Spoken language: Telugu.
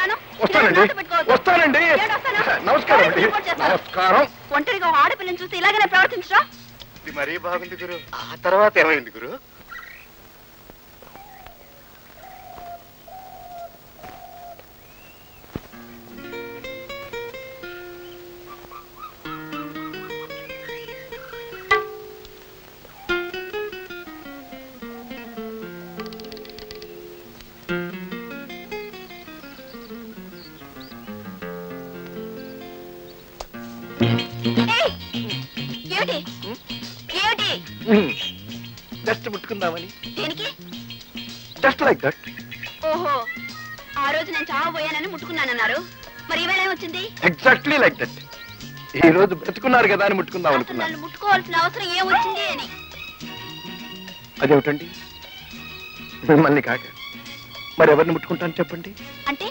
చెప్తున్నాను. వస్తానండి వస్తానండి. నమస్కారం అండి. నమస్కారం. ఒంటరిగా ఆడపిల్లని చూసి ఇలాగనే ప్రవర్తించరా? ఇది మరీ బాగుంది గురు. ఆ తర్వాత ఏమైంది గురు? జస్ట్ ముట్టుకుందామని. దేనికి? Just like that. ఓహో, ఆ రోజు నేను చావబోయానని ముట్టుకున్నానన్నారు. మరి ఈవేళ ఏమొచ్చింది? Exactly like that. ఈ రోజు బ్రతుకున్నారు కదా అని ముట్టుకుందాం అనుకున్నాను. నన్ను ముట్టుకోవాల్సిన అవసరం ఏమొచ్చింది అని. అదేమిటండి? మిమ్మల్ని కాక మరి ఎవరిని ముట్టుకుంటాను చెప్పండి. అంటే